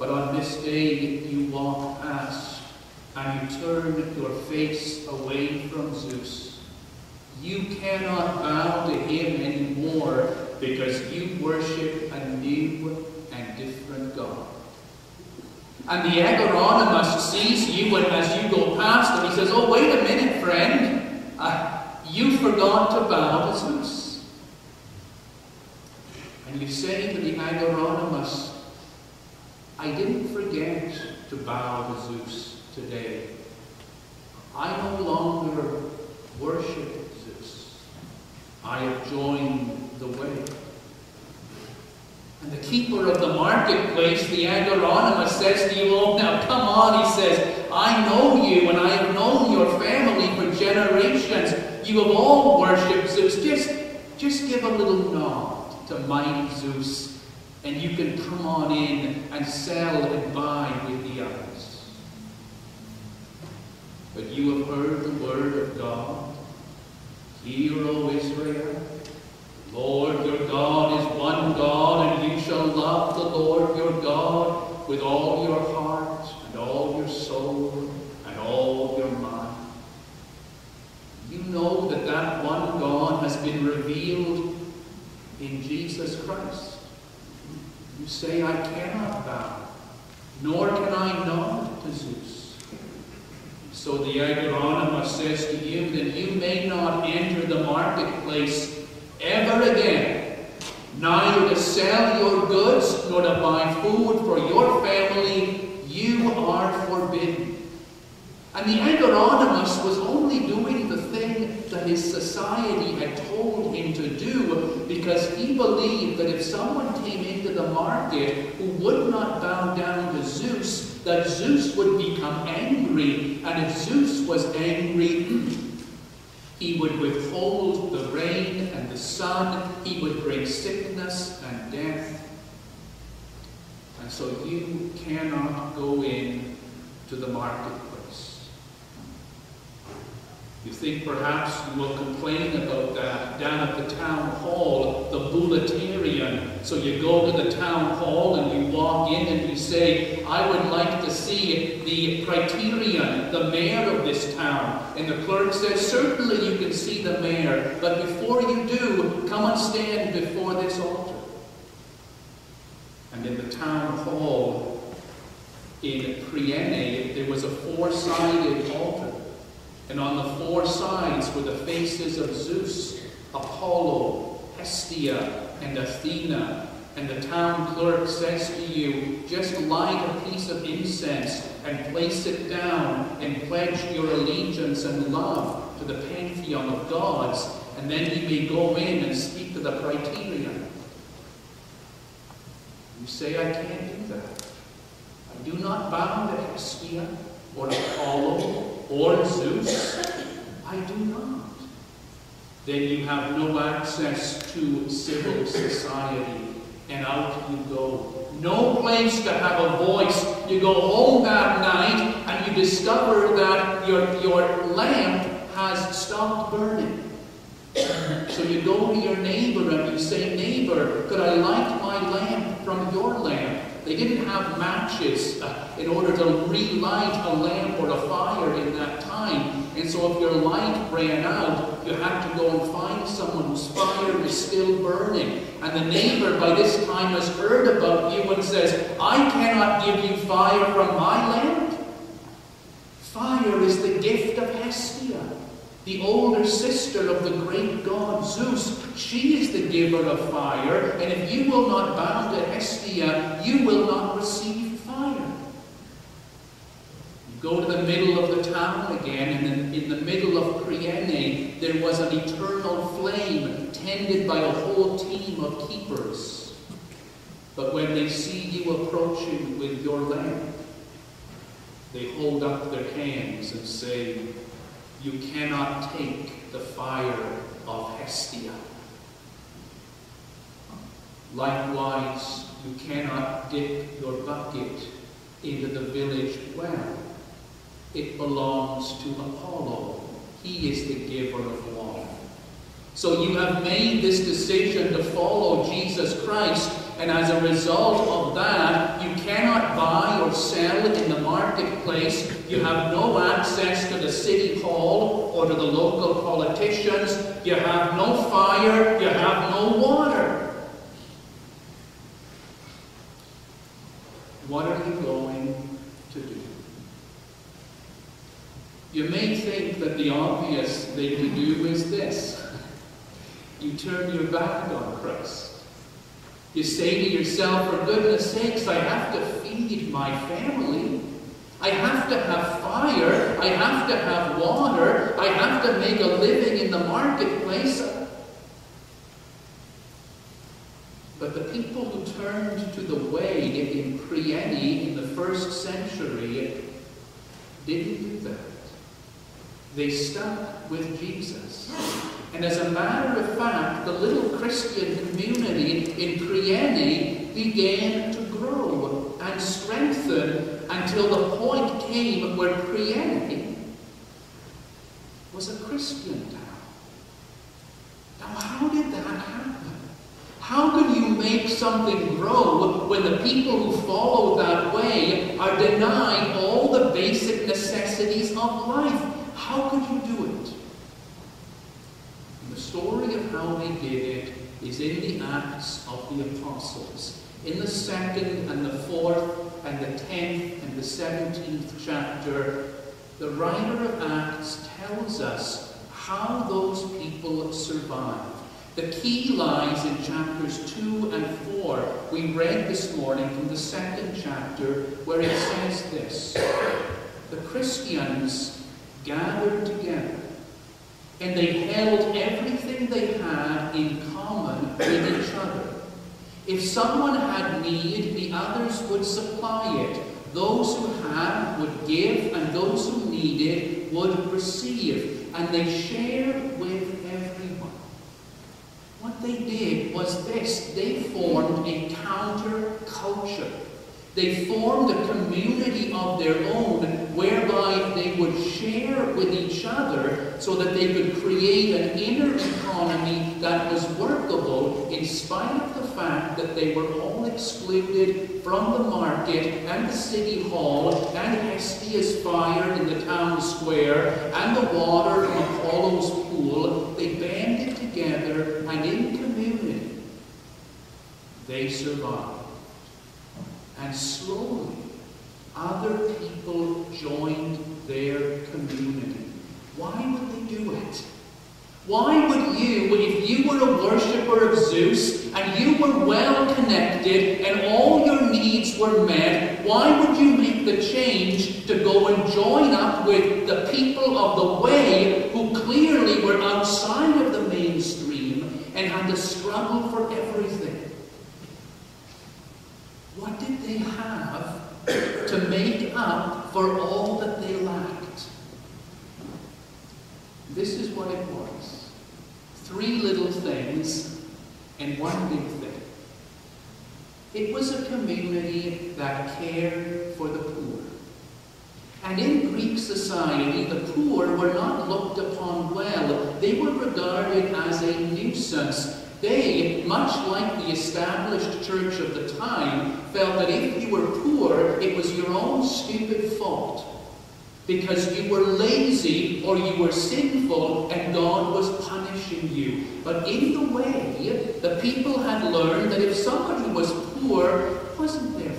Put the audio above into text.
But on this day you walk past and you turn your face away from Zeus. You cannot bow to him anymore because you worship a new and different God. And the agronomist sees you, and as you go past him, he says, "Oh, wait a minute, friend. You forgot to bow to Zeus." And you say to the agronomist, "I didn't forget to bow to Zeus today. I no longer worship Zeus. I have joined the way." And the keeper of the marketplace, the agronomist, says to you, "Oh, now come on," he says, "I know you, and I have known your family for generations. You have all worshipped Zeus. Just give a little nod to mighty Zeus, and you can come on in and sell and buy with the others." But you have heard the word of God. "Hear, O Israel, the Lord your God is one God, and you shall love the Lord your God with all your heart and all your soul and all your mind." You know that that one God has been revealed in Jesus Christ. You say, "I cannot bow, nor can I nod to Zeus." So the agronomist says to you that you may not enter the marketplace ever again, neither to sell your goods nor to buy food for your family. You are forbidden. And the agronomist was only doing the thing that his society had told him to do because he believed that if someone came into the market who would not bow down to Zeus, that Zeus would become angry. And if Zeus was angry, he would withhold the rain and the sun. He would bring sickness and death. And so you cannot go in to the marketplace. You think perhaps you will complain about that down at the town hall, the bulletarian. So you go to the town hall and you walk in and you say, "I would like to see the criterion, the mayor of this town." And the clerk says, "Certainly you can see the mayor, but before you do, come and stand before this altar." And in the town hall in Priene, there was a four-sided altar. And on the four sides were the faces of Zeus, Apollo, Hestia, and Athena. And the town clerk says to you, "Just light a piece of incense and place it down and pledge your allegiance and love to the pantheon of gods, and then you may go in and speak to the criterion." You say, "I can't do that. I do not bow to Hestia or Apollo or Zeus. I do not." Then you have no access to civil society, and out you go. No place to have a voice. You go home that night and you discover that your lamp has stopped burning. So you go to your neighbor and you say, "Neighbor, could I light my lamp from your lamp?" They didn't have matches in order to relight a lamp or a fire in that time. And so if your light ran out, you had to go and find someone whose fire was still burning. And the neighbor by this time has heard about you and says, "I cannot give you fire from my lamp." Fire is the gift of Hestia, the older sister of the great god Zeus. She is the giver of fire, and if you will not bow to Hestia, you will not receive fire. You go to the middle of the town again, and in the middle of Priene, there was an eternal flame tended by a whole team of keepers. But when they see you approaching with your lamp, they hold up their hands and say, "You cannot take the fire of Hestia." Likewise, you cannot dip your bucket into the village well. It belongs to Apollo. He is the giver of water. So you have made this decision to follow Jesus Christ, and as a result of that, you cannot buy place. You have no access to the city hall or to the local politicians. You have no fire. You have no water. What are you going to do? You may think that the obvious thing to do is this. You turn your back on Christ. You say to yourself, for goodness sakes, I have to feed my family. I have to have fire. I have to have water. I have to make a living in the marketplace. But the people who turned to the way in Priene in the 1st century didn't do that. They stuck with Jesus. And as a matter of fact, the little Christian community in Priene began to grow and strengthen until the point came where Priene was a Christian town. Now, how did that happen? How can you make something grow when the people who follow that way are denied all the basic necessities of life? How could you do it? And the story of how they did it is in the Acts of the Apostles. In the 2nd and the 4th and the 10th and the 17th chapter, the writer of Acts tells us how those people survived. The key lies in chapters 2 and 4. We read this morning from the 2nd chapter where it says this. The Christians gathered together and they held everything they had in common with each other. If someone had need, the others would supply it. Those who had would give, and those who needed would receive. And they shared with everyone. What they did was this. They formed a counter-culture. They formed a community of their own whereby they would share with each other so that they could create an inner economy that was workable in spite of the fact that they were all excluded from the market and the city hall and Hestia's fire in the town square and the water from Apollo's pool. They banded together and in community they survived. And slowly, other people joined their community. Why would they do it? Why would you, if you were a worshipper of Zeus, and you were well connected, and all your needs were met, why would you make the change to go and join up with the people of the way, who clearly were outside of the mainstream, and had to struggle for everything? What did they have to make up for all that they lacked? This is what it was. 3 little things and 1 big thing. It was a community that cared for the poor. And in Greek society, the poor were not looked upon well. They were regarded as a nuisance. They, much like the established church of the time, felt that if you were poor, it was your own stupid fault. Because you were lazy or you were sinful and God was punishing you. But in the way, the people had learned that if somebody was poor, it wasn't their